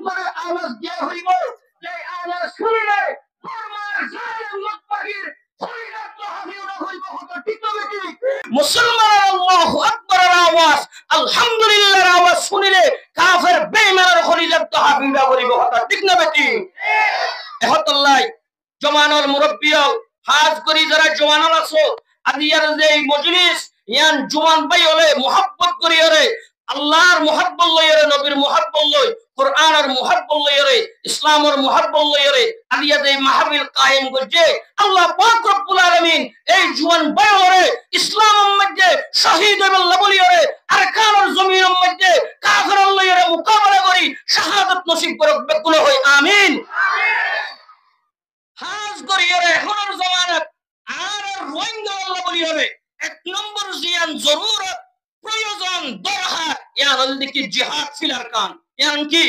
আকবরের আওয়াজ দিয়ে হইব, যে আওয়াজ শুনলে বর্মার জালেম লোকপাখির হরিণার তহবিলরা হইব কত ঠিক না বেটি? মুসলমান আল্লাহু আকবরের আওয়াজ আলহামদুলিল্লাহর আওয়াজ শুনিলে কাফের বেঈমানের হরিণার তহবিলরা হইব কত ঠিক না বেটি? এহতাল্লাহ জমানুল মুরব্বিয়ল হাজ করি যারা জমানুল আছো আদিয়ার যে মজলিস ইয়ান জওয়ান ভাই হলে মুহাব্বত করি রে আল্লাহর মুহাব্বত লইরে নবীর মুহাব্বত লই কুরআনের মুহাব্বত লইরে ইসলামের মুহাব্বত লইরে আদিয়া যে মাহফিল কায়েম করছে আল্লাহ পাক রব্বুল আলামিন এই জওয়ান ভাই হলে ইসলামের মধ্যে শহীদ আল্লাহ বলিরে আরকানের জমিনের মধ্যে কাফের লইরে মোকাবেলা করি শাহাদাত নসিব করুক বেকুল হই আমিন। হাজ করিয়ে এখনের জমানাত আর রোহিঙ্গা আল্লাহ বলিরে এক নম্বর জিয়ান জরুরত প্রয়োজন দরকার ইয়ান হলদিকে জিহাদ ফিল আরকান ইয়ান কি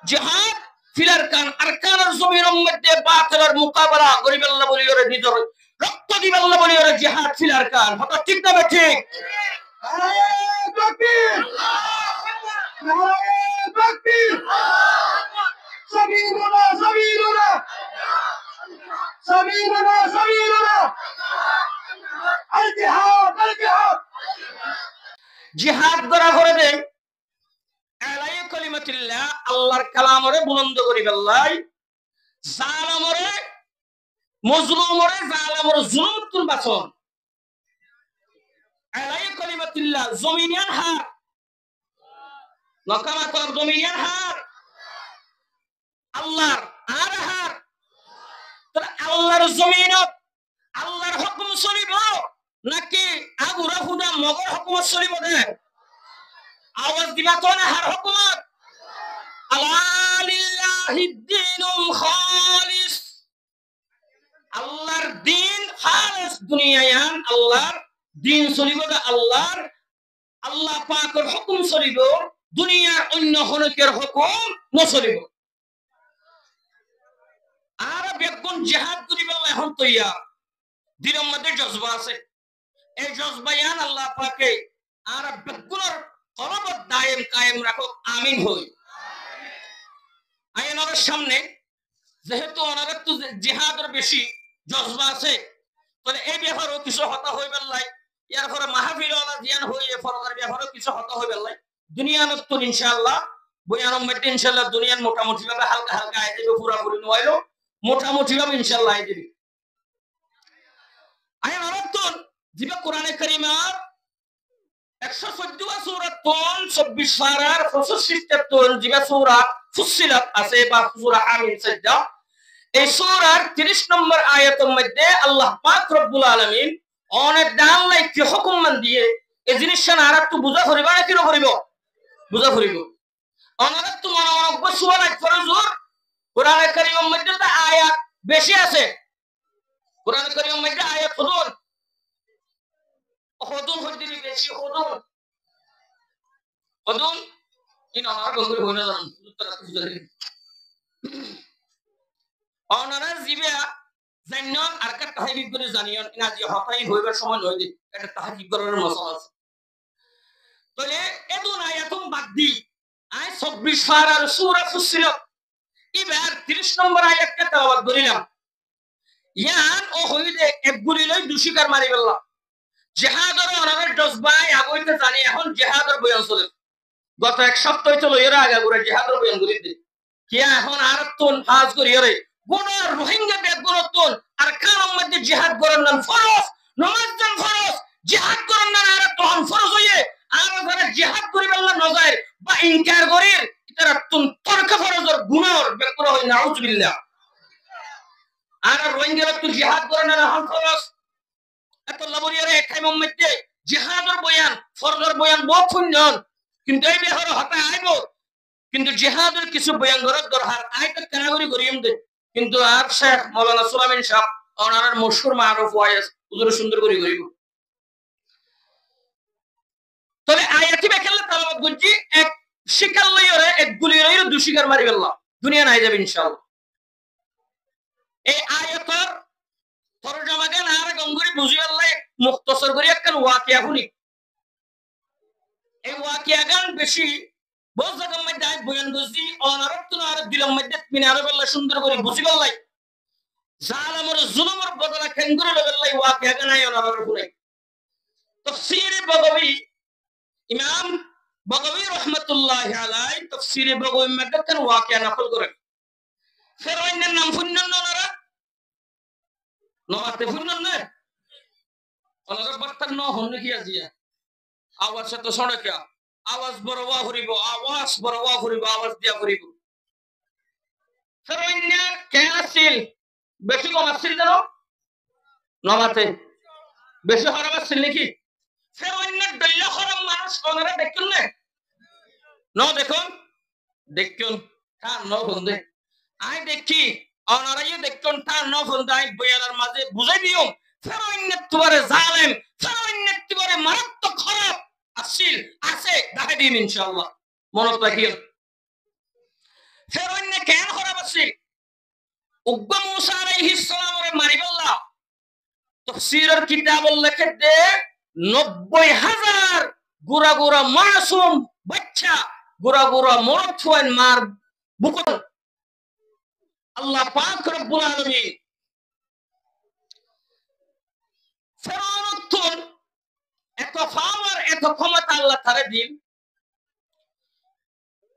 জিহাদ ফিল আরকান আরকানের জমিনের মধ্যে বাতিলের মোকাবেলা করিব আল্লাহ বলিরে নিজের রক্ত দিব আল্লাহ বলিরে জিহাদ ফিল আরকান হতা ঠিক না ঠিক? নারায়ে তাকবীর নারায়ে তাকবীর সাবিলুনা সাবিলুনা সাবিলুনা সাবিলুনা আল জিহাদ জিহাদ করা করে দেন আলাই কালিমাতুল্লাহ আল্লাহর কালামরে বুলন্দ করি বেল্লাই জালামরে মজলুমরে জালামরে জুলুম তুল বাসন আলাই কালিমাতুল্লাহ জমিনিয়ান হার নকামা কর জমিনিয়ান হার আল্লাহর আর হার তাহলে আল্লাহর জমিনত আল্লাহর হুকুম চলিব নাকি আগুরা হুদা মগর হুকুমত চলিব দে? আওয়াজ দিবা তো না হার হুকুমত আলালিল্লাহিদ দীনুল খালিস আল্লাহর দ্বীন খালিস দুনিয়ায়ান আল্লাহর দ্বীন চলিব দে আল্লাহর আল্লাহ পাকের হুকুম চলিব দুনিয়ার অন্য হনকের হুকুম নচলিব। আর বেগুন জিহাদ করিব এখন তৈয়ার দিনের মধ্যে জজবা আছে এই জজবায়ান আল্লাহ পাকে আর বেগুনের কলবত দায়েম কায়েম রাখো আমিন হই। আইনের সামনে যেহেতু ওনাদের তো জিহাদের বেশি জজবা আছে তাহলে এই ব্যাপারেও কিছু হতা হইবে লাই ইয়ার পরে মাহফিল ওলা জিয়ান হইয়ে ফরকার ব্যাপারেও কিছু হতা হইবে লাই দুনিয়ানত তো ইনশাআল্লাহ বয়ানের মধ্যে ইনশাআল্লাহ দুনিয়ার মোটামুটি ভাবে হালকা হালকা আই যাবে পুরাপুরি নইলো মোটামুটি ভাবে ইনশাআল্লাহ আই যাবে। আইন অরতন জিবা কোরআনে কারীমার 114 সূরা তোন 26 পারার 65 তোন জিবা সূরা ফুসিলাত আছে বা সূরা আমিন সাজদা এই সূরার 30 নম্বর আয়াতের মধ্যে আল্লাহ পাক রব্বুল আলামিন অনেক দান লাইকে হুকুম মান দিয়ে এই জিনিসটা আর একটু বুঝা করিবা না কিরো করিব বুঝা করিব অনেক তো মনোযোগ সুরা লাইক ফরজুর কোরআনে কারীমের মধ্যে তো আয়াত বেশি আছে কোরআনে কারীমের মধ্যে আয়াত হুদুর হুদুর হইতে বেশি হুদুর হুদুর ইন আমার গঙ্গুর হইনা জানেন উত্তর আছে জানেন অনারা জিবা জান্নাত আর কা তাহবিব করে জানিয়ন না যে হতাই হইবার সময় নয় যে এটা তাহবিব করার মশলা আছে তাহলে এদুন আয়াতুম বাদদি আয় 26 পারার সূরা ফুসিলাত এবার 30 নম্বর আয়াতকে তেলাওয়াত করিলাম ইয়ান ও হইলে এক গুলি লই দুশিকার মারি ফেললাম জিহাদের অনারের জজবায় আগইতে জানি এখন জিহাদের বয়ান চলে গত এক সপ্তাহ চলো এর আগে ঘুরে জিহাদের বয়ান করি দি কি এখন আর তুন ফাজ করি রে গুনার রোহিঙ্গা বেগুনতুন আর কারণ মধ্যে জিহাদ করেন না ফরজ নামাজ দান ফরজ জিহাদ করেন না আর তখন ফরজ হইয়ে আর যারা জিহাদ করি বললা নজায়ের বা ইনকার করির তারা তুন তর্ক ফরজের গুনার বেকুল হই নাউজুবিল্লাহ আর রোহিঙ্গা তুন জিহাদ করেন না হন ফরজ এত লাবরিয়ারে একাই মধ্যে জিহাদের বয়ান ফরজের বয়ান বহুত শুনজন কিন্তু এই ব্যাপারে হতা আইব কিন্তু জিহাদের কিছু বয়ান করার দরকার আইটা কানাগরি করিম দে কিন্তু আর শেখ মাওলানা সুলাইমান সাহেব ওনার মশহুর মারুফ ওয়াইস হুজুর সুন্দর করে করিব তবে আয়াতি বেখালে তালাওয়াত করছি এক শিকার লইরে এক গুলি লইরে দুই শিকার মারি ফেললাম দুনিয়া নাই যাবে ইনশাআল্লাহ এই আয়াতের তরজমা গান আর গঙ্গুরি বুঝি আল্লাহ মুখতসর করে একখান ওয়াকিয়া শুনি এই ওয়াকিয়া গান বেশি বহু জায়গার মধ্যে আই বয়ান করছি অনারব তো আর দিলাম মধ্যে মিনারে বললা সুন্দর করে বুঝি বললাই জালামর জুলুমর বদলা কেন করে বললাই ওয়াকিয়া নাই অনারব শুনে তাফসীর বগবী ইমাম বগবী রাহমাতুল্লাহি আলাইহি তাফসীর বগবী মধ্যে কেন ওয়াকিয়া নকল করেন ফেরাউনের নাম শুনলেন না ওনারা নমাতে শুনলেন না ওনারা বার্তা ন হন নাকি আজিয়া আওয়াজ তো শোনে কে আওয়াজ বড় ওয়া করিব আওয়াজ বড় ওয়া করিব আওয়াজ দিয়া করিব ফেরাউনে কে আসিল বেশি কম আসিল জানো নমাতে বেশি হারাম আসিল নাকি ফেরাউনের দল্লা হারাম মানুষ ওনারা দেখুন না ন দেখুন দেখুন কার ন বন্ধে আই দেখি অনারাই দেখুন তার ন বন্ধে আই বয়ালার মাঝে বুঝাই দিও ফেরাউনের তোমারে জালেম ফেরাউনের তোমারে মারাত্মক খারাপ আসিল আছে দেখাই দিন ইনশাআল্লাহ মনত রাখিও ফেরাউনে কেন খারাপ আসিল উগ্র মুসা আলাইহিস সালামরে মারিবাল্লাহ তাফসীরের কিতাবুল লেখে দে ৯০,০০০ গুরা গুরা মাসুম বাচ্চা গুরা গুরা মরদ ছুঁয়েন মার বুকল আল্লাহ পাক রব্বুল আলামিন ফেরাউন এত পাওয়ার এত ক্ষমতা আল্লাহ তারে দিন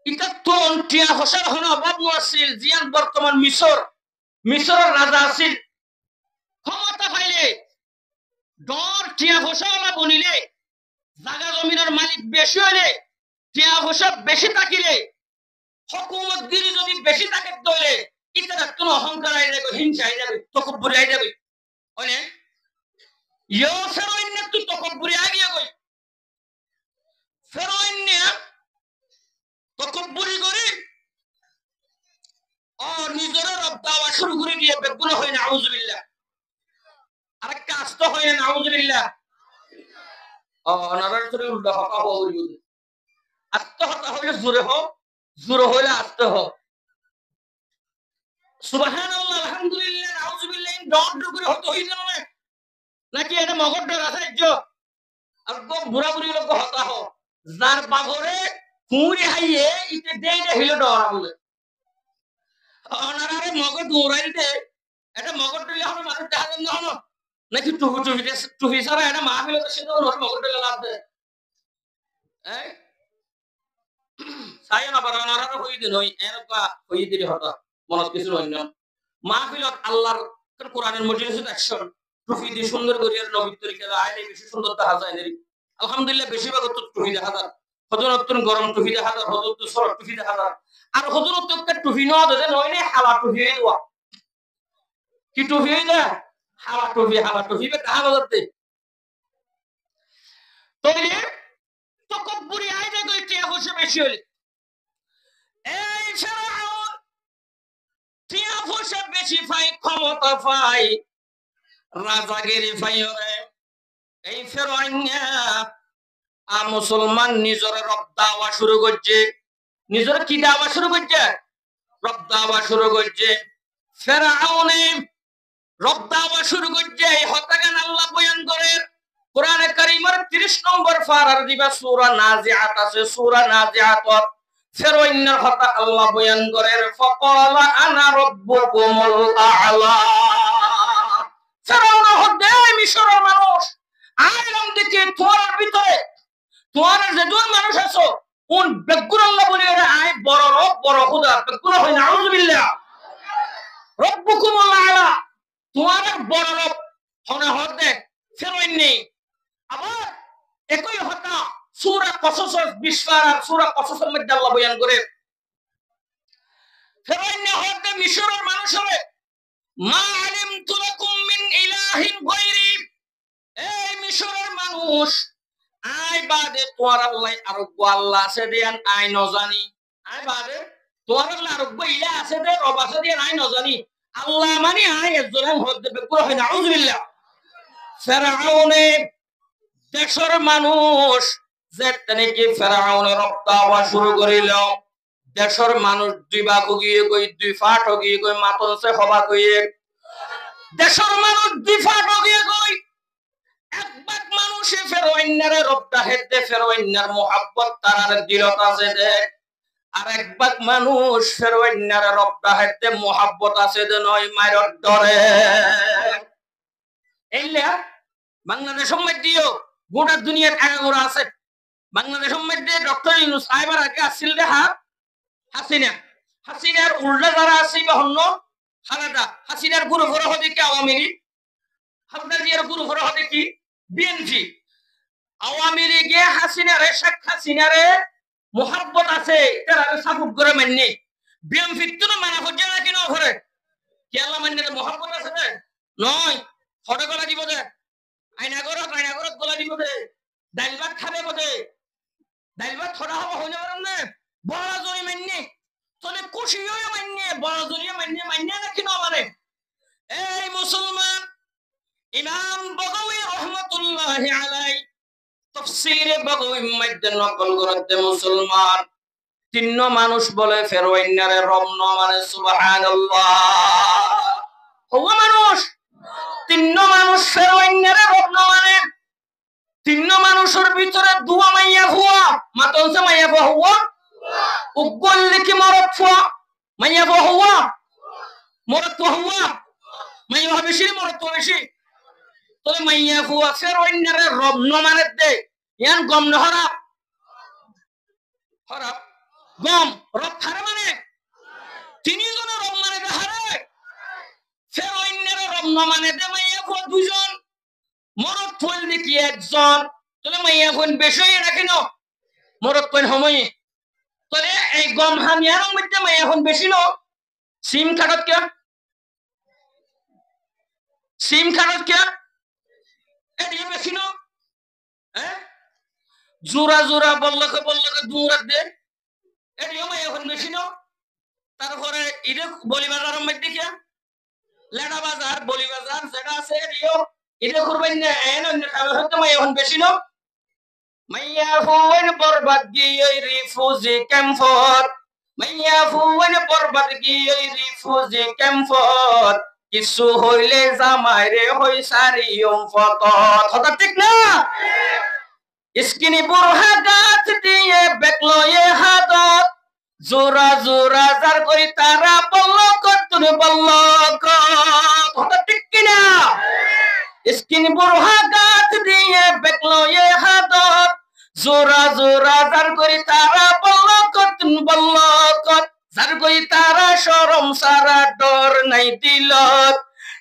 এটা তোন টিয়া হোসেন হন অভাব আছিল জিয়ান বর্তমান মিশরের রাজা আছিল ক্ষমতা পাইলে ডর টিয়া হোসেলা বনিলে জাগা জমিনের মালিক বেশি হইলে টিয়া হোসেব বেশি থাকিলে হুকুমত গিরি যদি বেশি থাকে দলে ইতারা কোন অহংকার আই যাবে হিংসা আই যাবে তকব্বুরি আই যাবে ওনে ইয়ো ফেরাউন তুই তকব্বুরি আই গিয়া কই ফেরাউন তকব্বুরি করি ও নিজের রব দাওয়া শুরু করে দিয়ে বেগুন হয় না আউযুবিল্লাহ আরেকটা আস্ত হয় না আউযুবিল্লাহ ও নারার তোরে উল্টা হকা হইল আস্ত হকা হইলে জোরে হইলে আস্ত হ সুবহানাল্লাহ আলহামদুলিল্লাহ আউযুবিল্লাহ ডট করে হতো হইল না নাকি এটা মগর ডর আসাইজ আর গো বুড়া বুড়ি লোক হতা হ যার বাগরে কুড়ি হাইয়ে ইতে দেই দে হইল ডরা বলে অনারে মগর দৌড়াইতে এটা মগর দিলে হবে মানুষ দেখা না হলো নাকি টুপি ছাড়া এটা মাহফিল তো সেটা মগর দিলে লাভ দেয় এই সাইয়া না পারা অনারে হই দিন হই এরকা হই দিলে হতা মনত কিছু হই না মাহফিলত আল্লাহর কোরআনের মজলিসে অ্যাকশন টুপি দিয়ে সুন্দর করিয়া নবী তরিকা আইলে বেশি সুন্দর দেখা যায় না আলহামদুলিল্লাহ বেশিরভাগ তো টুপি দেখা যায় হযরত গরম টুপি দেখা যায় হযরত সরল টুপি দেখা যায় আর হযরত টুপি ন দেন নয় না হালা টুপি দেওয়া কি টুপি না হালা টুপি বে কাহা বলতে তাইলে তকব্বুরি আইদা কইতে বসে বেশি হইলে এই ফেরাউন টিয়া বসে বেশি পাই ক্ষমতা পাই রাজাগিরি পাইরে এই ফেরাউন আ মুসলমান নিজের রব দাওয়া শুরু করছে নিজের কি দাওয়া শুরু করছে রব দাওয়া শুরু করছে ফেরাউন রব দাওয়া শুরু করছে এই হত্যাকাণ্ড আল্লাহ বয়ান করে কোরআনে কারীমের 30 নম্বর পারার দিবা সূরা নাজিআত আছে সূরা নাজিআত ফেরাউনের হত্যা আল্লাহ বয়ান করে ফাকালা আনা রাব্বুকুমুল আ'লা ফেরাউন হত্যা মিশরের মানুষ আইলাম দেখে তোমার ভিতরে তোমার যে দুই মানুষ আছো কোন বেগুন আল্লাহ বলে আই বড় রব বড় খোদা বেগুন হয় না আউযুবিল্লাহ রাব্বুকুমুল আ'লা তোমার বড় রব হনে হতে ফেরাউন নেই আবার একই হত্যা সূরা কসস 20 পারা সূরা কসসের মধ্যে আল্লাহ বয়ান করে ফেরাউন হতে মিশরের মানুষ হবে মা আলিমতু লাকুম মিন ইলাহিন গায়রি এই মিশরের মানুষ আই বাদে তোর আল্লাহ আর গো আল্লাহ আছে দেন আই ন জানি আই বাদে তোর আল্লাহ আর গো ইলা আছে দে রব আছে দেন আই ন জানি আল্লাহ মানে আই একজনের হতে পুরো হয় না আউযুবিল্লাহ ফেরাউন দেশের মানুষ যে নাকি ফেরাউনের রব দাওয়া শুরু করিল দেশের মানুষ দুই ভাগ গিয়ে কই দুই ফাট গিয়ে কই মাতনসে হবা কইয়ে দেশের মানুষ দুই ফাট গিয়ে কই একবার মানুষে ফেরাউনের রবটা হেতে ফেরাউনের মোহাব্বত তার দিলত আছে দে আর এক ভাগ মানুষ ফেরওয়াইনার রব্বা হাতে মোহাব্বত আছে যে নয় মায়ের ডরে এইলা বাংলাদেশের মধ্যেও গোটা দুনিয়ার আগাগোড়া আছে। বাংলাদেশের মধ্যে ডক্টর ইউনূস সাহেবের আগে আসছিল দেখা হাসিনা, হাসিনার উল্টা যারা আছে বা হন্য খালেদা, হাসিনার গুরু ভরা হবে কি আওয়ামী লীগ, খালেদা জিয়ার গুরু ভরা হবে কি বিএনপি। আওয়ামী লীগে হাসিনারে শেখ হাসিনারে মোহাব্বত আছে তারা সাপোর্ট করে মাননি, বিএনপি তো মানা হচ্ছে না কিনা ঘরে কেলা মান্য মোহাব্বত আছে না নয় ফটো গলা দিব দে আইনাগরত গলা দিব দে ডাইল ভাত খাবে বোধে ডাইল ভাত থরা হবো হইলে পারেন না বড় জোরে মান্য তোলে খুশি হয়ে মান্য বড় জোরে মান্য না কিনা মানে। এই মুসলমান ইমাম বগাওয়ী রাহমাতুল্লাহি আলাইহি তাফসীরে বগাওয়ী মধ্যে নকল করতে মুসলমান তিন্ন মানুষ বলে ফেরওয়াইনারে রমন মানে সুবহানাল্লাহ। হুয়া মানুষ তিন্ন মানুষ ফেরওয়াইনারে রমন মানে তিন্ন মানুষের ভিতরে দুয়া মাইয়া হুয়া মাতনসে মাইয়া হুয়া উগল লিখি মরত হুয়া মাইয়া হুয়া মরত হুয়া মাইয়া বেশি মরত বেশি তবে মাইয়া হুয়া ফেরওয়াইনারে রমন মানে দে ইয়ান গম নহরা হরা গম রব থারে মানে তিনি জন রব মানে দেহারে ফেরওয়াইনারে রমন মানে দে মাইয়া হুয়া দুজন মরত ফুল দেখি একজন তাহলে মাইয়া কোন বেশি রাখিন মরত কোন সময় তাহলে এই গম হামিয়ার মধ্যে মাইয়া কোন বেশি ন সিম কার্ডত কে সিম কার্ডত কে এটি বেশি ন জোড়া জোড়া বললকে দূরাত দে এটি মাইয়া কোন বেশি ন। তারপরে ইদে বলিবাজারের মধ্যে কে লেডা বাজার বলিবাজার যেটা আছে এটিও এটা করবেন না এন অন্য কারো হতে মাইয়া কোন বেশি ন। মাইয়া ফুন বরবাদ গিয়ে রিফুজি ক্যাম্পর মাইয়া ফুন বরবাদ গিয়ে রিফুজি ক্যাম্পর কিছু হইলে জামাইরে হই সারিয়ম ফত কথা ঠিক না। স্কিনি বুরহা গাছ দিয়ে বেকলয়ে হাদত জোরা জোরা জার করি তারা বল্লকত তুমি বল্লকত কথা ঠিক কিনা। স্কিনি বুরহা গাছ দিয়ে বেকলয়ে হাদত জোরা জোরা জার করি তারা বল্লকত বল্লকত জার করি তারা শরম সারা ডর নাই দিলত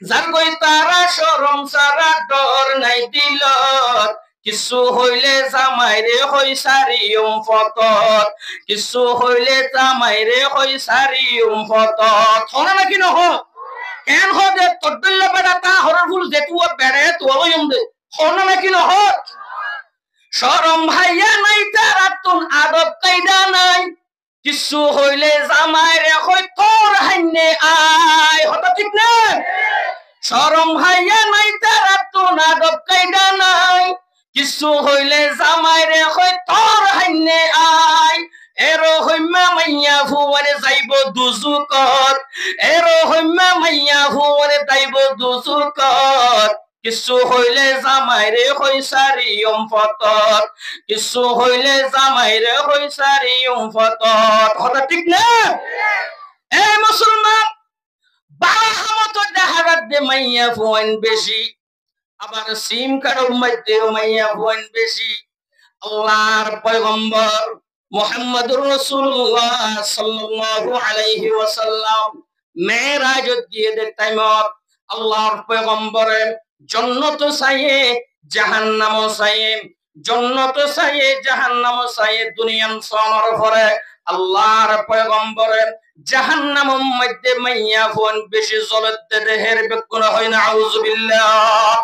জার করি তারা শরম সারা ডর নাই দিলত কিছু হইলে জামাইরে হই সারিয়ম ফতত কিছু হইলে জামাইরে হই সারিয়ম ফতত হনা নাকি নহ কেন হ দে তদ্দল্লা বেড়া তা হরর ফুল যেতুয়া বেড়ে তো লইম দে হনা নাকি নহ শরম ভাইয়া নাই তারা তুন আদব কায়দা নাই কিছু হইলে জামাইরে হই তোর হাইনে আয় হতা ঠিক না। শরম ভাইয়া নাই তারা তুন আদব কায়দা নাই কিছু হইলে জামাইরে হই তোর হাইনে আয় এরো হইমা মাইয়া ভুয়ারে যাইব দুজুকত এরো হইমা মাইয়া ভুয়ারে যাইব দুজুকত কিছু হইলে জামাইরে হই সারিয়ম ফতত কিছু হইলে জামাইরে হই সারিয়ম ফতত কথা ঠিক না। এ মুসলমান বাহামত দেহারাত দে মাইয়া ভুয়ান বেশি আবার সিম কার্ডের মধ্যে মাইয়া ভুয়ান বেশি। আল্লাহর পয়গম্বর মুহাম্মদুর রাসূলুল্লাহ সাল্লাল্লাহু আলাইহি ওয়াসাল্লাম মেরাজত গিয়ে টাইমত আল্লাহর পয়গম্বরে জান্নাত চাইয়ে জাহান্নাম চাইয়ে জান্নাত চাইয়ে জাহান্নাম চাইয়ে দুনিয়ান সনর ভরে আল্লাহর পয়গম্বরে জাহান্নামের মধ্যে মাইয়া ফোন বেশি জ্বলতে দেহের বেকুন হয় না আউযুবিল্লাহ।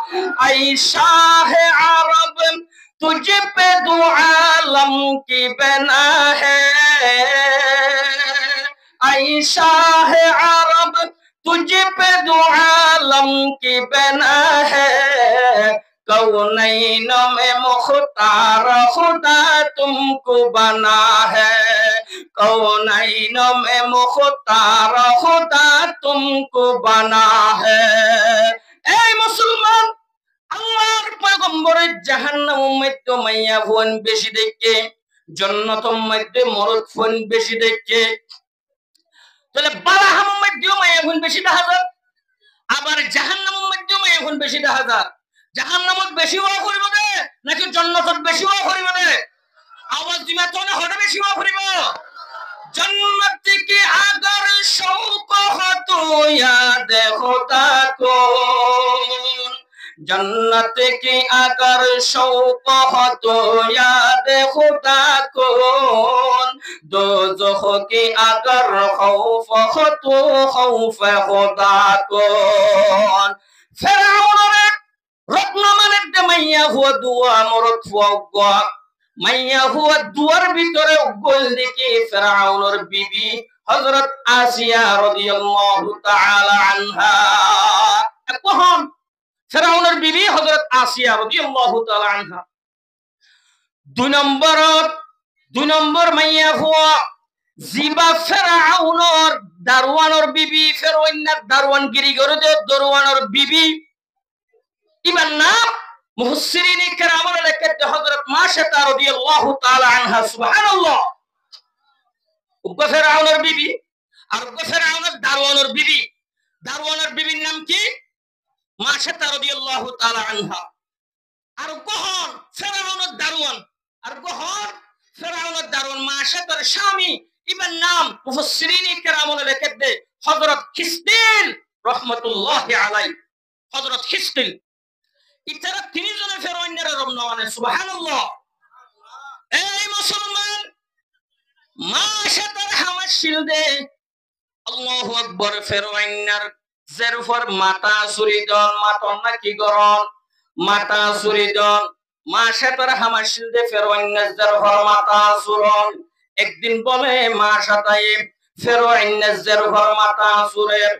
আয়েশা হে আরব तुझे पे दो आलम की बना है आयशा है अरब तुझे पे दो आलम की बना है कौनैन में मुख्तार खुदा तुमको बना है कौनैन में मुख्तार खुदा तुमको बना है। ए मुसलमान আল্লাহর পয়গম্বরের জাহান্নামের মধ্যে মাইয়া ভুয়ান বেশি দেখে জান্নাতের মধ্যে মরদ ফোন বেশি দেখছে, তাহলে বালাহামের মধ্যেও মায়া ফোন বেশি দেখা যায়, আবার জাহান্নামের মধ্যেও মায়া ফোন বেশি দেখা যায়। জাহান্নামত বেশি ওয়া করিব দে নাকি জান্নাতত বেশি ওয়া করিব দে? আওয়াজ দিবা তো না হরে বেশি ওয়া করিব। जन्नत की अगर शौक हो तो याद होता कौन, जन्नत की अगर शौक हो तो याद होता कौन, दोज़ख की अगर खौफ हो तो खौफ होता कौन। फिरौन रत्न माने दमैया हुआ दुआ मरत हुआ মাইয়া হুয়া দুয়ার ভিতরে গোল দেখে ফিরআউনের বিবি হযরত আসিয়া রাদিয়াল্লাহু তাআলা আনহা। এখন ফিরআউনের বিবি হযরত আসিয়া রাদিয়াল্লাহু তাআলা আনহা দুই নম্বর মাইয়া হুয়া জিবা ফিরআউনের দারওয়ানের বিবি, ফিরআউনের দারওয়ানগিরি করে দে দারওয়ানের বিবি ইবার নাম মুফাসসিরিন কিরামের লিখতে হযরত মাশাতা রাদিয়াল্লাহু তাআলা আনহা। সুবহানাল্লাহ। উগ্র ফিরআউনের বিবি আর উগ্র ফিরআউনের দারওয়ানের বিবি, দারওয়ানের বিবির নাম কি? মাশাতা রাদিয়াল্লাহু তাআলা আনহা। আর গহন ফিরআউনের দারওয়ান, আর গহন ফিরআউনের দারওয়ান মাশাতার স্বামী ইবার নাম মুফাসসিরিন কিরামের লিখতে হযরত খিসতিল রাহমাতুল্লাহি আলাইহি। হযরত খিসতিল ইতারা তিনজনে ফিরআউনের রমনা মানে। সুবহানাল্লাহ। এই মুসলমান মাশাতার হামাশিল দে আল্লাহু আকবার। ফিরআউনের জেরফর মাতা সুরিদন মাতন না কি গরন মাতা সুরিদন মাশাতার হামাশিল দে ফিরআউনের জেরফর মাতা সুরন। একদিন বলে মাশাতাই ফিরআউনের জেরফর মাতা সুরের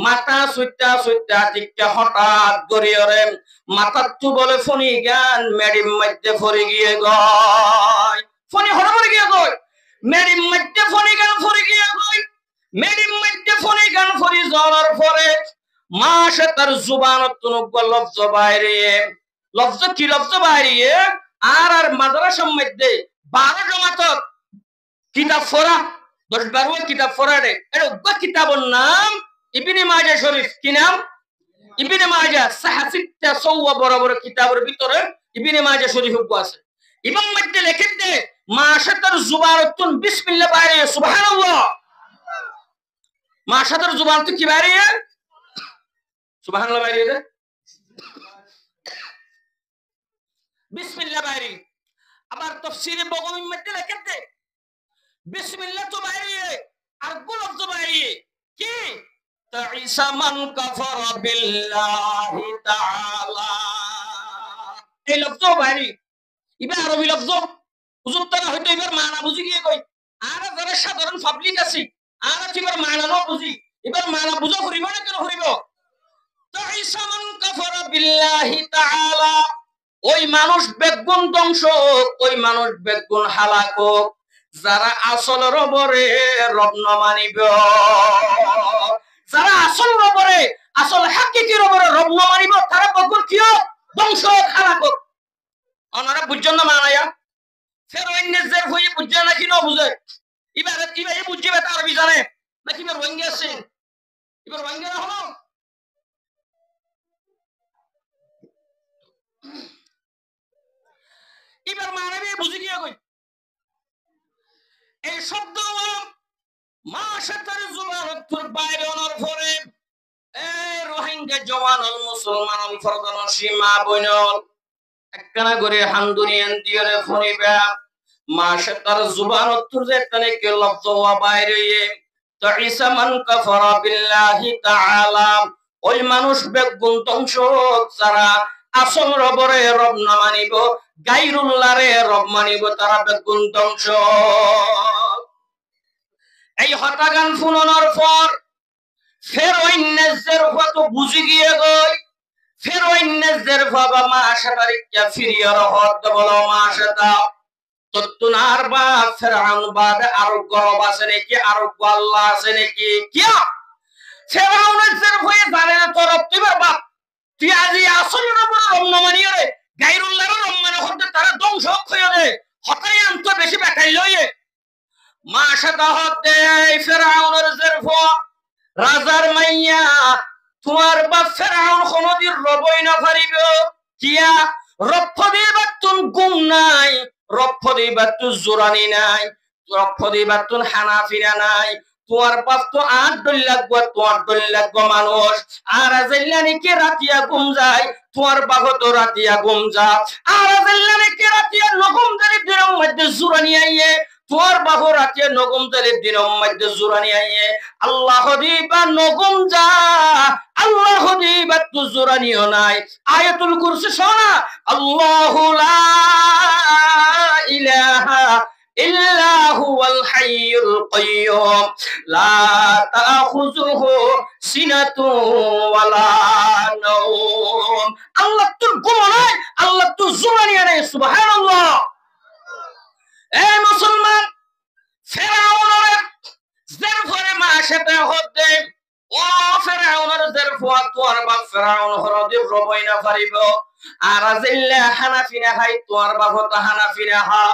মাথা সুইটা সুইটা টিকা হঠাৎ গড়িয়রে মাথার তু বলে ফনি গান মেডিম মধ্যে ফরি গিয়ে গয়, ফনি হড়বড়ে গিয়ে গয় মেডিম মধ্যে ফনি গান ফরি গিয়ে গয়। মেডিম মধ্যে ফনি গান ফরি যাওয়ার পরে মাসে তার জুবানত তুনক লফজ বাইরে, লফজ কি লফজ বাইরে আর মাদ্রাসার মধ্যে 12 জমাতত কিতাব পড়া 10-12 কিতাব পড়া রে। এটা কিতাবের নাম ইবনে মাজাহ শরীফ। কি নাম? ইবনে মাজাহ। সাহাসিতা সওয়া বড় বড় কিতাবের ভিতরে ইবনে মাজাহ শরীফ আছে। ইমাম মধ্যে লিখে দে মাশাতার জুবারাতুন বিসমিল্লাহ বাইরে। সুবহানাল্লাহ। মাশাতার জুবারাতু কি বাইরে? সুবহানাল্লাহ বাইরে দে বিসমিল্লাহ বাইরে। আবার তাফসীরে বগবী মধ্যে লিখে দে বিসমিল্লাহ তো বাইরে আর গোলফ তো বাইরে। কি? তাইসা মান কাফারা বিল্লাহি তাআলা। এই লফজ বাইরে ইবা আরবি লফজ হুজুর তারা হয়তো এবার মানা বুঝি গিয়ে কই আর যারা সাধারণ পাবলিক আছে আর এবার মানা না বুঝি এবার মানা বুঝো করিব না কেন করিব? তাইসা মান কাফারা বিল্লাহি তাআলা। ওই মানুষ বেগুন ধ্বংস, ওই মানুষ বেগুন হালাক যারা আসল রবরে রব না মানিব, যারা আসল রবরে আসল হাকিকি রবরে রব না মানিব তারা বেগুন কিও ধ্বংস হালাক। ওনারা বুঝছেন না মানায়া ফেরআউনের জের হয়ে বুঝছে নাকি না বুঝে? এবার বুঝবে তা আরবি জানে নাকি এবার রোহিঙ্গা আছে? এবার রোহিঙ্গা না হলো এবার মানবী বুঝি গিয়ে কই এই শব্দ মাশাতার জুবারাতুর বাইরে ওনার পরে এই রোহিঙ্গা জওয়ানল মুসলমান ফরদান সীমা বইনল একখানা করে হান্দুরিয়ান দিয়রে ফনিবা মাশাতার জুবারাতুর যেখানে কে লফজ ওয়া বাইরে তাইসা মান কাফারা বিল্লাহি তাআলা। ওই মানুষ বেগুন ধ্বংস যারা আসল রবরে রব না মানিব গায়রুল্লাহরে রব মানিব তারা বেগুন ধ্বংস। এই হতাগান ফুননের পর ফেরআউনের কত বুঝি গিয়ে গই ফেরআউনের বাবা মাশাতার কি ফিরিয়ার হদ বলো মাশাতা ততুনার বা ফেরআউন বাদ আর গরব আছে নাকি আর আল্লাহ আছে নাকি? কিয়া ফেরআউনের হয়ে জানে না তোর তুইবার বাপ তুই আজি আসল রব মানিও রে গায়রুল্লাহর রব মানে হতে তারা ধ্বংস হয়ে দে হতাই আনতো বেশি বেটাই লইয়ে মাশাতা হতে ফেরাউনের জেরফ রাজার মাইয়া তোমার বাপ ফেরাউন কোনদিন রবই না পারিব কিয়া রপ্প দিবাতুন গুম নাই রপ্প দিবাতুন জোরানি নাই রপ্প দিবাতুন হানাফিরা নাই তোমার বাপ তো 8 দল লাগবো তোমার দল লাগবো মানুষ আর আজাল্লানি কে রাতিয়া ঘুম যায় তোমার বাপ তো রাতিয়া ঘুম যা আর আজাল্লানি কে রাতিয়া নগম দলি দিনের মধ্যে জোরানি আইয়ে তোর বাহু রাতে নগম দলের দিনের মধ্যে জোরানি আইয়ে আল্লাহ দিবা নগম যা আল্লাহ দিবা তো জোরানিও নাই আয়াতুল কুরসি শোনা আল্লাহু লা ইলাহা ইল্লা হুয়াল হাইয়ুল কাইয়্যুম লা তাখুযুহু সিনাতুন ওয়ালা নাওম আল্লাহ তোর ঘুম নাই আল্লাহ তোর জোরানি নাই সুবহানাল্লাহ এ মুসলমান ফেরাউনের জেরফরে মাশাতে হতে ও ফেরাউনের জেরফা তোর বাপ ফেরাউন হরদি রবই না পারিব আর আজিল্লা হানাফিনা হাই তোর বাপ তো হানাফিনা হা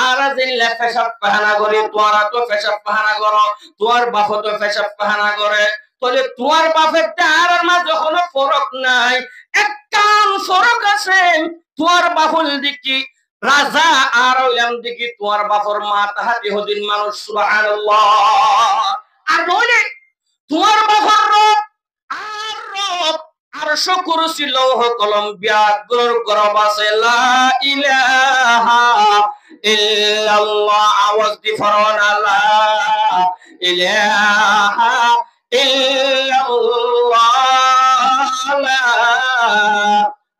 আর আজিল্লা ফেসাব পাহানা করে তোর তো ফেসাব পাহানা করো তোর বাপ তো ফেসাব পাহানা করে তাহলে তোর বাপের আর মাঝে কোনো ফরক নাই একটান ফরক আছে তোর বাপল দিকি রাজা আর ওইলাম দিকে তোমার বাপর মা তাহাতি হদিন মানুষ সুবহানাল্লাহ আর নইলে তোমার বাপর রব আর কুরসি লৌহ কলম ব্যাঘ্র গরব আছে লা ইলাহা ইল্লাল্লাহ আওয়াজ দি ফরন লা ইলাহা ইল্লাল্লাহ লা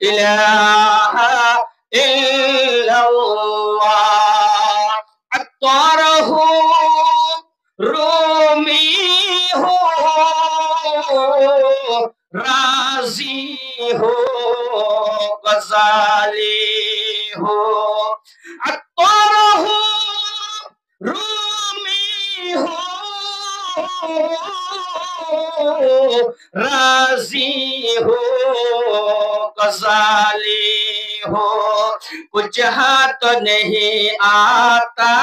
ইলাহা ইল্লাল্লাহ আতরাহু রুমি হো রাজি হো গজালি হো আতরাহু রুমি হো রাজি হো গজালি हो कुछ हाथ नहीं आता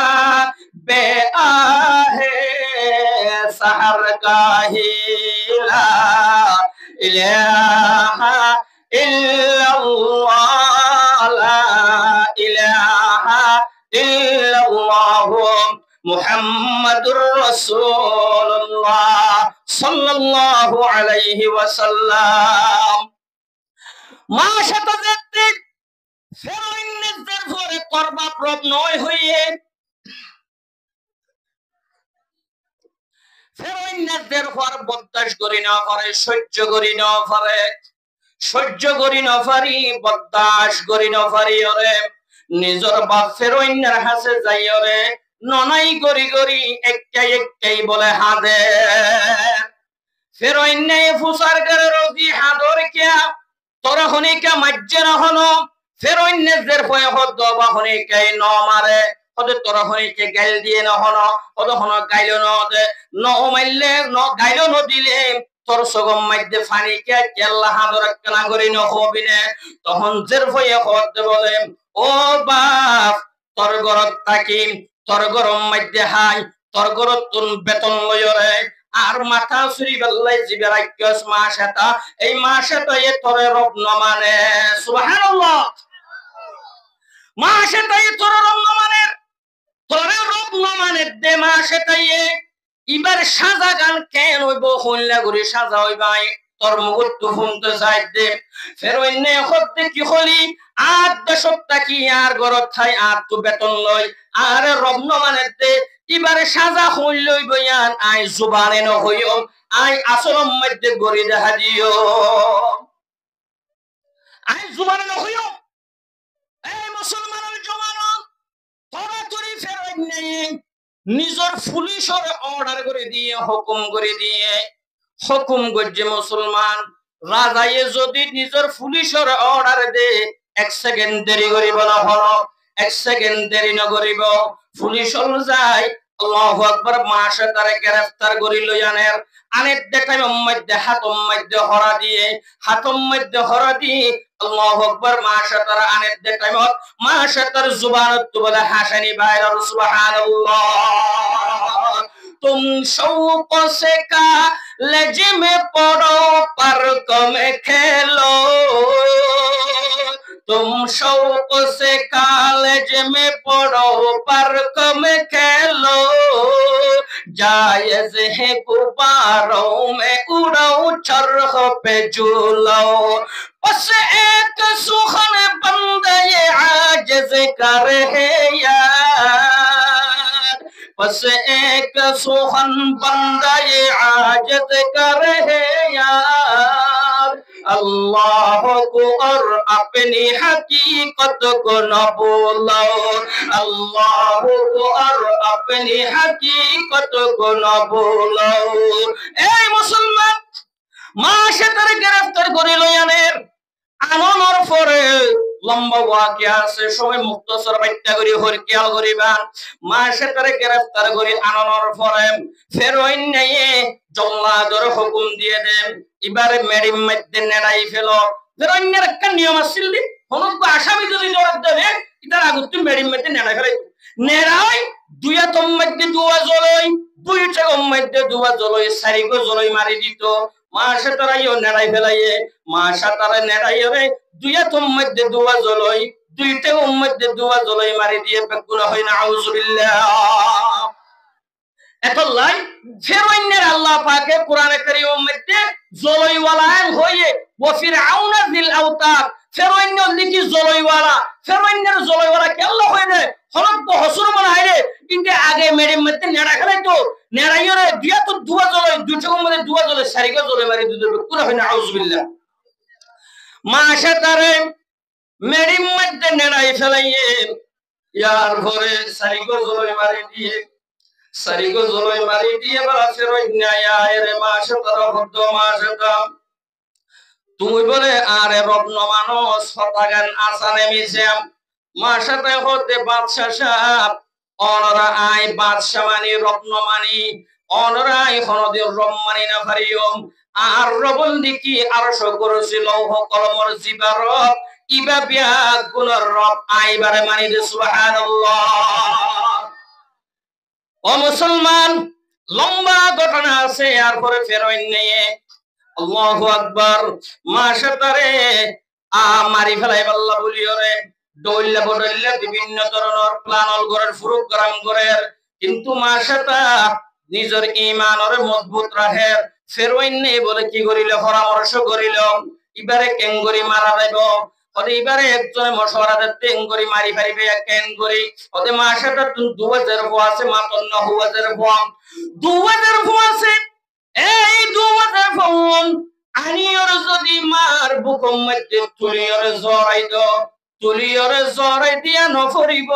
बे आहे सहर गाहिला इलाहा इल्लल्लाह ला इलाहा इल्लल्लाह मुहम्मदुर रसूलुल्लाह सल्लल्लाहु अलैहि वसल्लम माशाते ফেরাউনের জেরফরে করবা প্রব নয় হইয়ে ফেরাউনের জেরফর বরদাশত করি না পারে সহ্য করি না পারে সহ্য করি না পারি বরদাশত করি না পারি ওরে নিজর বাপ ফেরাউনের হাসে যাই ওরে ননাই গরি গরি একটাই বলে হাদে ফেরাউনে ফুসার করে রোজি হাদর কিয়া তোরা হনিকা মাজ্জে না হনো ফেরাউনের জেরফয় হদ বা হনিকে ন মারে হদ তোরা হনিকে গাইল দিয়ে না হনো হদ হন গাইল ন দে ন মাইলে ন গাইল ন দিলে তোর সগম মধ্যে ফানিকে কেল্লা হাদর কেনা করি ন হবিনে তখন জেরফয় হদ বলে ও বাপ তোর গরত থাকি তোর গরম মধ্যে হাই তোর গরত তুন বেতন লয়রে আর মাথা চুরি বেল্লাই জিবে রাখিস মাসাতা এই মাসাতা এ তোরে রব ন মানে সুবহানাল্লাহ মাসাতা এ তোরে রব ন মানে তোরে রব ন মানে দে মাসাতা এ ইবার সাজা গান কেন হইব হইলা করে সাজা হইবাই তোর মুকুট তো ফুনতে যাই দে ফেরইনে হতে কি হলি আর দশকটা কি আর গরত থাই আর তো বেতন লই আর রব ন মানে দে ইবারে সাজা হইলই বয়ান আই জুবানে ন হইও আই আসলম মধ্যে গরি দেখা দিও আই জুবানে ন হইও এই মুসলমানের জওয়ান তোরা তোরি ফেরই নেই নিজর পুলিশের অর্ডার করে দিয়ে হুকুম করে দিয়ে হুকুম গজ্জে মুসলমান রাজায়ে যদি নিজর পুলিশের অর্ডার দে 1 সেকেন্ড দেরি করিব না হলো 1 সেকেন্ড দেরি ন করিব পুলিশ যায় আল্লাহু আকবার মাসে তারে গ্রেফতার করি লয়ানের আনের দেখাই মধ্যে হাতম মধ্যে হরা দিয়ে হাতম মধ্যে হরা দিয়ে আল্লাহু আকবার মাসে তারা আনের দেখাই মাসে তার জুবানত বলে হাসানি বাইর সুবহানাল্লাহ तुम शौक से कॉलेज में पढ़ो पार्क में खेलो तुम शौक से कॉलेज में पढ़ो पार्क में खेलो जायज है गुब्बारों में उड़ो चरख पे झूलो बस एक सुखन बंदे ये आजिज़ कर है यार बस एक सुखन बंदा ये आजिज़ कर है यार अल्लाह को और अपनी हकीकत को न भूलो अल्लाह को और अपनी हकीकत को न भूलो ए मुसलमान माशे तारे गिरफ्तार करिल यानेर আননৰ পরে লম্বা ওয়াকিয়া আছে সময় মুক্তসর বাইত্যা করি হরকিয়াল করিবান মাসে তারে গ্রেফতার করি আননৰ পরে ফেরোইন নিয়ে জল্লাদর হুকুম দিয়ে দেন এবারে মেডিম মধ্যে নেড়াই ফেলো ফেরোইনের একটা নিয়ম আছিল হনক আসামি যদি জবাব দেবে ইতার আগুত মেডিম মধ্যে নেড়াই ফেলাই নেড়াই দুইয়া তম মধ্যে দুয়া জলই দুইটা মধ্যে দুয়া জলই সারিগো জলই মারি দিত মাসে তারাইও নেড়াই ফেলাইয়ে মাসা তারা নেড়াই রে দুইয়া তোম মধ্যে দুয়া জলই দুইটা মধ্যে দুয়া জলই মারি দিয়ে বেকুরা হয় না আউযুবিল্লাহ এত লাই ফেরোইনের আল্লাহ পাকে কোরআনে কারীমের মধ্যে জলইওয়ালা হয়ে ওয়া ফিরআউনা যিল আওতাদ ফেরোইনের লিখি জলইওয়ালা ফেরোইনের জলইওয়ালা কে আল্লাহ হয়ে হলক হসুর মনে হয় রে কিন্তু আগে মেডিম মধ্যে নেড়া খেলাই তো নেড়াইও রে দুইয়া তো দুয়া জলই দুইটা মধ্যে দুয়া জলই সারিগা জলই মারি দিতে বেকুরা হয় না আউযুবিল্লাহ মাশা তারে মেডিম মধ্যে নেড়াই ফেলাইয়ে ইয়ার ঘরে সারিগা জলই মারি দিয়ে সারিগো জলই মারি দিয়ে বলা ফেরোইন আয়া রে মাশা তারা হদ্দ মাশা তুমি বলে আরে রত্ন মানুষ হতাগান আসানে মিশাম মাশাতে হতে বাদশা সাহেব অনরা I Badsha money Ratna money অনরা I হনদের রব মানি না ফারিয়ম আর রবল দিকি আরশ করছিল লৌহ কলমর জিবারত ইবা বিয়া গুণর রব আইবারে মানি দে সুবহানাল্লাহ ও মুসলমান লম্বা ঘটনা আছে আর পরে ফেরোইন নিয়ে আল্লাহু আকবার মাশাতারে মারি ফেলাই আল্লাহ বলিও রে দৌল্লা বদল্লা বিভিন্ন ধরনের প্ল্যানল করার প্রোগ্রাম করার কিন্তু মাশাতা নিজের ঈমানের মজবুত রাখে ফেরোইন নেই বলে কি করিল পরামর্শ করিল এবারে কেঙ্গরি মারা যাইব ওতে এবারে একজনে মশওয়ারা তেঙ্গরি মারি পারিবে কেন করি ওতে মাশাতা 2000 ফো আছে মাত্র 9000 ফো 2000 ফো আছে এই 2000 ফো আনিয়র যদি মার বুকম মধ্যে তুলিয়র জরাই দো তুলিয়রে জরাই দিয়া নফরিব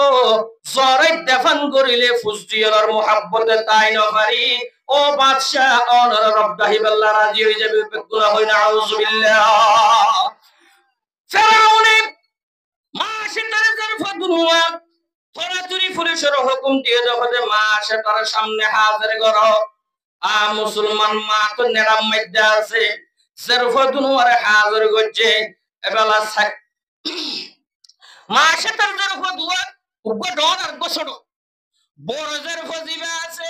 জরাই দেফান করিলে ফুজদিয়র মুহাব্বতে তাই নফারি ও বাদশা অনর রব দাহিবাল্লাহ রাজি হয়ে যাবে বেকুলা হয় না আউযুবিল্লাহ ফেরাউনে মাসে তার জারফা দুনিয়া থরাতুরি পুলিশের হুকুম দিয়ে যখন মাসে তার সামনে হাজির করো মুসলমান মা তো নেরাম মধ্যে আছে জারফা দুনিয়ারে হাজির করছে এবেলা মাসে তার জারফা দুয়া উগ্র ডর আর গোছড় বড় জারফা জিবা আছে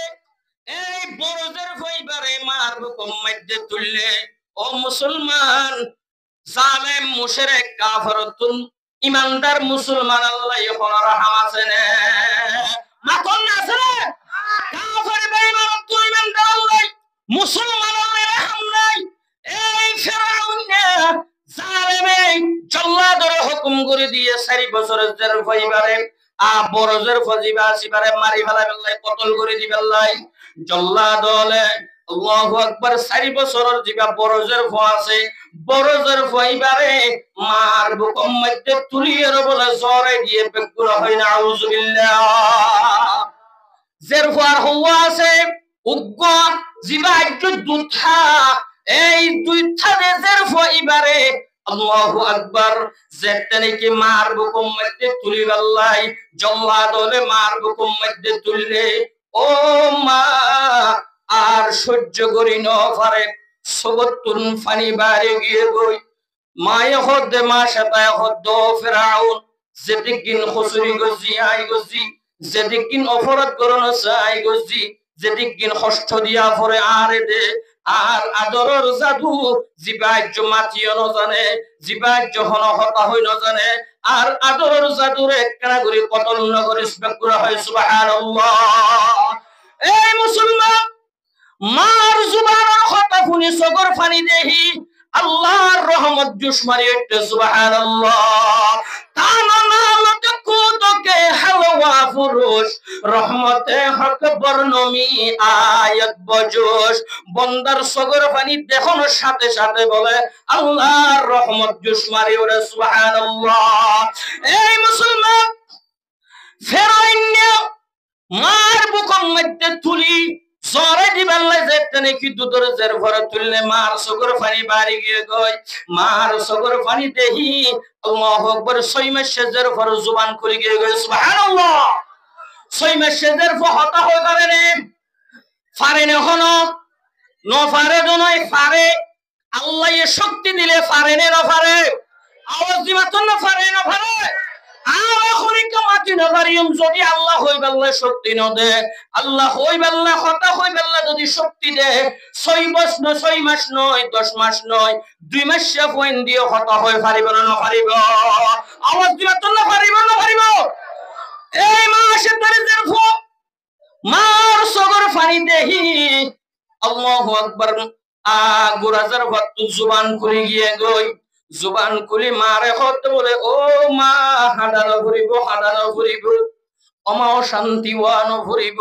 এই বড় জারফা এবারে মার হুকুম মধ্যে তুললে ও মুসলমান জালেম মুশরিক কাফিরতুন ইমানদার মুসলমান আল্লাহ এখন রহম আছে না মাতন আছে কাফির বেঈমান তো ইমানদার আল্লাহ মুসলমান আল্লাহ রহম নাই এই ফিরাউন জালেমে জল্লাদরে হুকুম করে দিয়ে 4 বছরের জেল ফাইবারে বড় জেল ফাজিবা সিবারে মারি ফেলাই আল্লাহ কতল করে দিবে আল্লাহ জল্লাদলে আল্লাহু আকবার 4 বছরের জিবা বড় জেল ফ আছে বড় জেল ফাইবারে মার বুকম মধ্যে তুলিয়ের বলে জরে দিয়ে বেকুরা হয় না আউযুবিল্লাহ জেল ফার হওয়া আছে উগ্র জিবা একটু দুথা এই দুইটা জেল ফাইবারে আল্লাহু আকবার যেতেনে কি মার বুকম মধ্যে তুলি আল্লাহ জল্লাদলে মার বুকম মধ্যে তুললে ও মা আর সহ্য করি ন পারে সবতুন ফানি বাড়ি গিয়ে গই মায়ে হদ্দে মা সাতায় হদ্দ ফেরাউন যেদিকিন খসুরি গজি আই গজি যেদিকিন অপরাধ করন চাই গজি যেদিকিন কষ্ট দিয়া পরে আরে দে আর আদরের জাদু জিবাজ্য মাতিও ন জানে জিবাজ্য হন হতা হই ন জানে আর আদরের জাদুরে একখানা করে কতল নগরে করা হয় সুবহানাল্লাহ। এই মুসলমান মার জুবানের কথা শুনি চোখের পানি দেহি আল্লাহর রহমত জুস মারি উঠতে সুবহানাল্লাহ। তানা নামতে কুদকে হালওয়া ফুরুশ রহমতে হক বর্ণমি আয়াত বজুশ বন্দার চোখের পানি দেখানোর সাথে সাথে বলে আল্লাহর রহমত জুস মারি উঠে সুবহানাল্লাহ। এই মুসলমান ফেরাউন মার বুকের মধ্যে তুলি জরে দিবাল্লে যেতে নাকি দুধর জের ভরে তুললে মার চোখের পানি বাড়ি গিয়ে গয় মার চোখের পানি দেহি আল্লাহু আকবার 6 মাস সেজের ভরে জুবান খুলে গিয়ে গয় সুবহানাল্লাহ। 6 মাস সেজের ভরে হতা হয়ে পারে না হনো ন পারে নয় পারে আল্লাহ এ শক্তি দিলে পারে না পারে আওয়াজ দিবাতন না পারে না পারে যদি আল্লাহ হইবাল্লা শক্তি ন দে আল্লাহ হইবাল্লা হতা হইবাল্লা যদি শক্তি দে 6 মাস নয় 6 মাস নয় 10 মাস নয় 2 মাস পয়েন্ট দিয়ে হতা হয়ে পারিব না না পারিব আওয়াজ দিবা তো না পারিব না পারিব। এই মাসে দরিদ্রের ফু মার সগর পানি দেহি আল্লাহু আকবার গুরাজার ভক্ত জুবান খুলে গিয়ে গই জুবান খুলি মারে হতে বলে ও মা হাঁটানো ঘুরিব অমাও শান্তি ওয়ানো ঘুরিব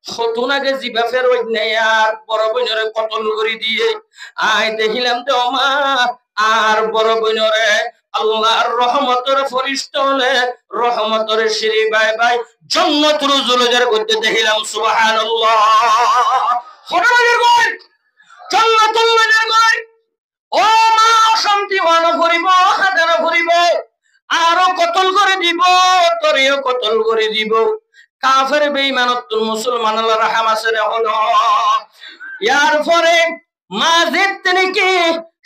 হতুনাকে জিবা ফেরত নেই আর বড় বোনরে কতল করে দিয়ে আয় দেখিলাম তো মা আর বড় বোনরে আল্লাহর রহমতের ফরিস্তা হলে রহমতের সিঁড়ি বাই বাই জান্নাতুল জুলুজের মধ্যে দেখিলাম সুবহানাল্লাহ। হঠাৎ কই জান্নাতুল জুলুজের কই ও মা শান্তি ওয়ানো ঘুরিব হাজারো ঘুরিব আরো কতল করে দিব তোরেও কতল করে দিব কাফের বেঈমানত মুসলমান আল্লাহর রাহমাতের হলো ইয়ার পরে মা যেতে কি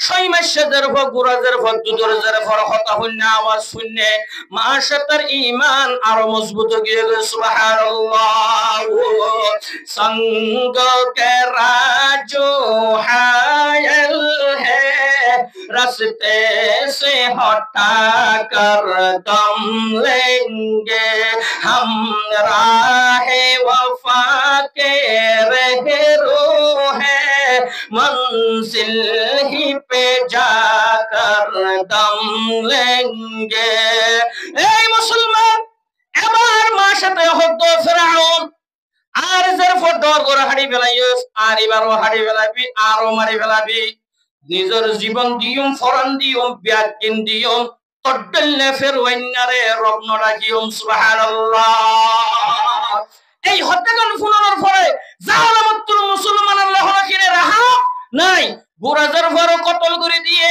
6 মাস সেদের ভোগ গুরাজের ভোগ দুদরের ভর হতা হইনা আওয়াজ শুনে মা সাতার ঈমান আরো মজবুত হয়ে গেল সুবহানাল্লাহ। संग के राजो हायल है रास्ते से हटा कर दम लेंगे हम राहे वफा के रहरो है मंजिल ही पे जाकर दम लेंगे। এই মুসলমান এবার মা সাথে হতো ফেরাউন আর যার ফটোর করে হাড়ি ফেলাইস আর এবারও হাড়ি ফেলাবি আরো মারি ফেলাবি নিজের জীবন দিয়ম ফরান দিয়ম ব্যাকিন দিয়ম তড্ডলে ফেরওয়াইনারে রত্ন রাখিয়ম সুবহানাল্লাহ। এই হত্যাকাণ্ড শুনানোর পরে জালামাতুল মুসলমান আল্লাহ রাখিরে রাহা নাই গুরাজার ভরও কতল করে দিয়ে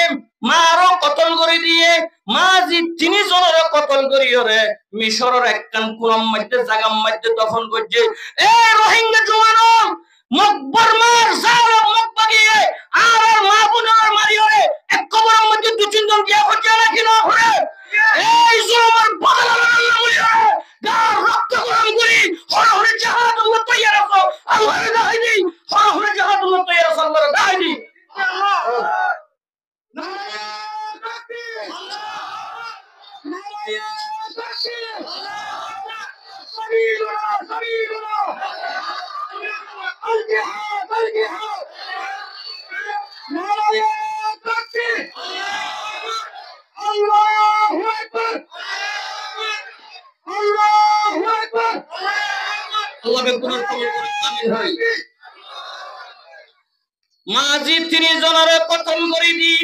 মারও কতল করে দিয়ে মাজি 3 জনের কতল করিয়রে মিশরের একখান কুরম মধ্যে জাগাম মধ্যে দফন করছে। এই রোহিঙ্গা জওয়ানো মকবর মার জালাম মকবাগিয়ে আর মা বোনের মারিয়রে এক কবরের মধ্যে 2-3 জন দিয়া হচ্ছে নাকি না হরে এই জুলুমের বদলা আল্লাহ বলিরে গার রক্ত গরম করি হরে জাহাদ আল্লাহ তৈয়ার রাখো আল্লাহ দাইনি হরে জাহাদ আল্লাহ তৈয়ার রাখো আল্লাহ দাইনি আল্লাহ মাঝি 3 জনের কতল করে দি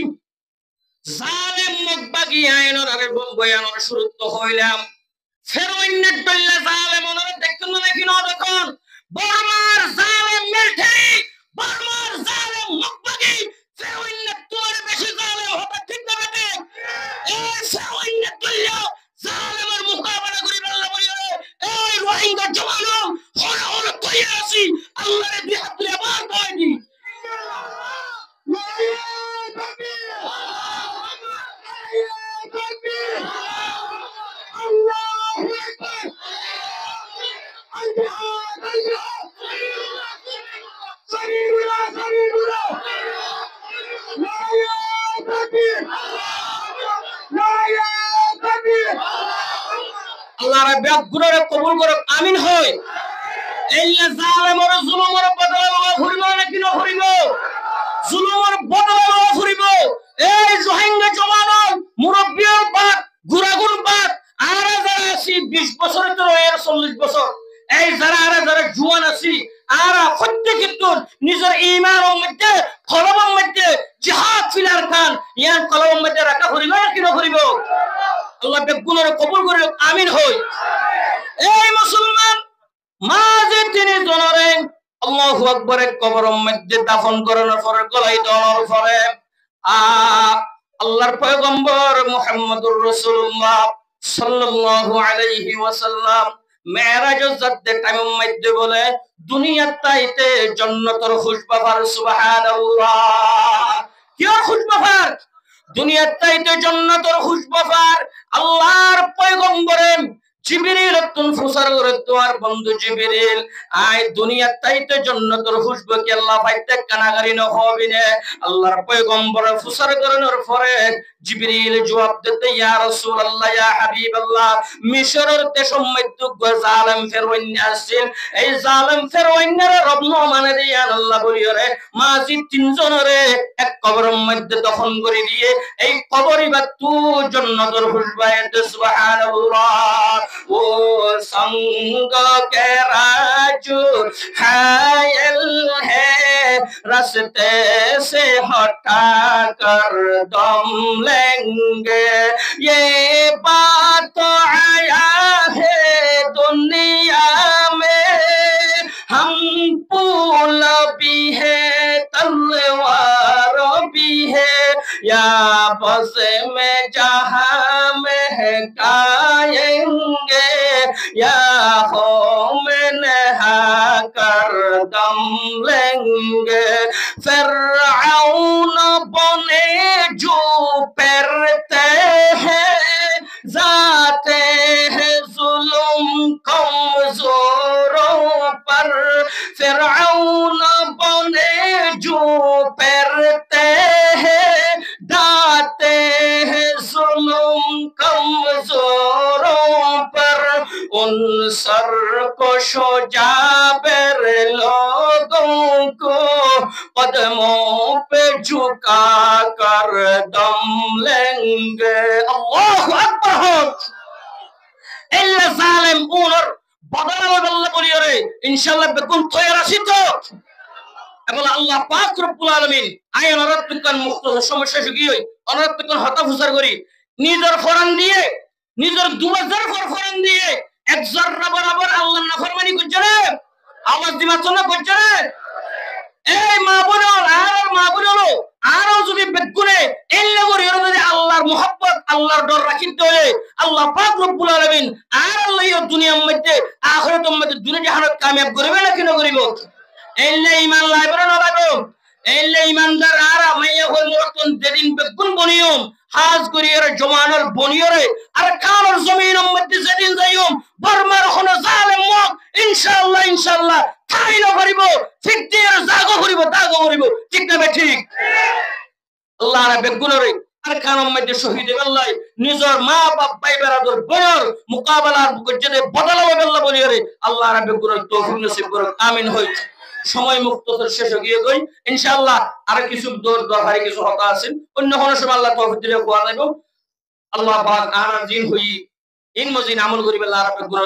জালেম মকবাগি আইনের আরে বয়ানোর শুরু হইলাম ফেরওয়াইনের দল্লা জালেম ওনারা দেখতেন না নাকি না দেখুন বর্মার জালেম মিলিটারি বর্মার জালেম মকবাগি ফেরওয়াইনের তোর বেশি জালেম হতে ঠিক না বেটে এই ফেরওয়াইনের দল্লা জালেমের মোকাবেলা করি আল্লাহ বলে এই রোহিঙ্গা জওয়ানো হরে হরে তৈরি আল্লাহ রাব্বুল গুণরে কবুল করুক আমিন হয় এই জালেমর জুলুমর বদলা ঘুরিব নাকি না ঘুরিব জুলুমর বদলা ঘুরিব এই রোহিঙ্গা জওয়ান মুরব্বির বাদ গুরাগুর বাদ আর যারা আছি 20 বছর তো এর 40 বছর এই যারা জুয়ান আছি আর প্রত্যেকটো নিজের ঈমানের মধ্যে কলমের মধ্যে জিহাদ ফিলার খান ইয়ান কলমের মধ্যে রাখা ঘুরিব নাকি না ঘুরিব আল্লাহ বেগুনের কবুল করুক আমিন হই এই মুসলমান মাঝে তিনি জনরে আল্লাহু আকবার কবরের মধ্যে দাফন করানোর পরে গলায় দেওয়ার পরে আল্লাহর পয়গম্বর মুহাম্মদুর রাসূলুল্লাহ সাল্লাল্লাহু আলাইহি ওয়াসাল্লাম মেরাজের যাতে টাইমের মধ্যে বলে দুনিয়ার তাইতে জান্নাতের খুশবাফার সুবহানাল্লাহ কি খুশবাফার দুনিয়ার তাইতে জান্নাতের খুশবাফার আল্লাহর পয়গম্বরের জিবরিল তুন ফুসার করে তোমার বন্ধু জিবরিল আই দুনিয়ার তাইতে জান্নাতের খুশবু কি আল্লাহ পাইতে কানাগারি ন হবে না আল্লাহর পয়গম্বর ফুসার করানোর পরে জিবরিল জবাব দিতে ইয়া রাসূলুল্লাহ ইয়া হাবিবাল্লাহ মিশরের দেশের মধ্যে জালেম ফেরআউন আসছিল এই জালেম ফেরআউনের রব ন মানে দিয়া আল্লাহ বলিওরে মাঝি তিনজনরে এক কবরের মধ্যে দফন করে দিয়ে এই কবরই বা তু জান্নাতের খুশবায়ে সুবহানাল্লাহ वो संग के राजू हायल है रास्ते से हटा कर दम लेंगे ये बात तो आया है दुनिया में हम पुल भी है तलवार भी है या बस में जहां में है कायेंगे या हो में नहा कर दम लेंगे फिरऔन बने जो परते हैं जाते हैं जुल्म कमजोरों पर फिरऔन बने जो परते हैं डांटे हैं जुल्म कमजोरों पर उन सर को जाबर लोगों को कदमों पे झुका कर दम लेंगे अल्लाहु अकबर इल्ला जालिम उनर बदला बदला बोलियो रे इंशाल्लाह बेकुन তৈয়ার আছি তো এবং আল্লাহ পাক রব্বুল আলামিন আয় অনারত্বকান মুক্ত সমস্যা শুকিয়ে অনারত্বকান হতা ফুসার করি নিজের ফরান দিয়ে নিজের 2000 ফরান দিয়ে এক জররা বরাবর আল্লাহর নাফরমানি করছে রে আওয়াজ দিমাছ না করছে রে এই মা বোনর আর মা বোনলো আরো যদি বেগুনে এল্লা করি ওরা যদি আল্লাহর মুহাব্বত আল্লাহর ডর রাখিতে হলে আল্লাহ পাক রব্বুল আলামিন আর আল্লাহ এই দুনিয়ার মধ্যে আখিরাতের মধ্যে দুনিয়া জাহান্নাত কামিয়াব করবে না কেন করিব এল্লা ঈমান লাইবরা না লাইবো এল্লা ঈমানদার আর মাইয়া হল মরতন যেদিন বেগুন বনিয়ম হাজ করিয়ার জমানর বনিয়রে আর কানোর জমিনের মধ্যে যেদিন যাইম বর্মার হন জালেম মুখ ইনশাআল্লাহ তাইলো করিব ঠিক দিয়ে জাগো করিব দাগো করিব ঠিক না ঠিক আল্লাহ রা বেগুনরে আর কানোর মধ্যে শহীদ আল্লাহ নিজর মা বাপ ভাই বেরাদর বয়র মুকাবালার গজ্জে বদলাবে আল্লাহ বলিয়রে আল্লাহ রা বেগুনর তৌফিক নসিব করুক আমিন হই সময় মুক্তসর শেষ হয়ে গই ইনশাআল্লাহ আর কিছু দরকারি কিছু হতা আছে অন্য কোন সময় আল্লাহ তৌফিক দিলে কোয়া যাইব আল্লাহ পাক আর দিন হই ইন মজিন আমল করিবে আল্লাহ রাব্বুল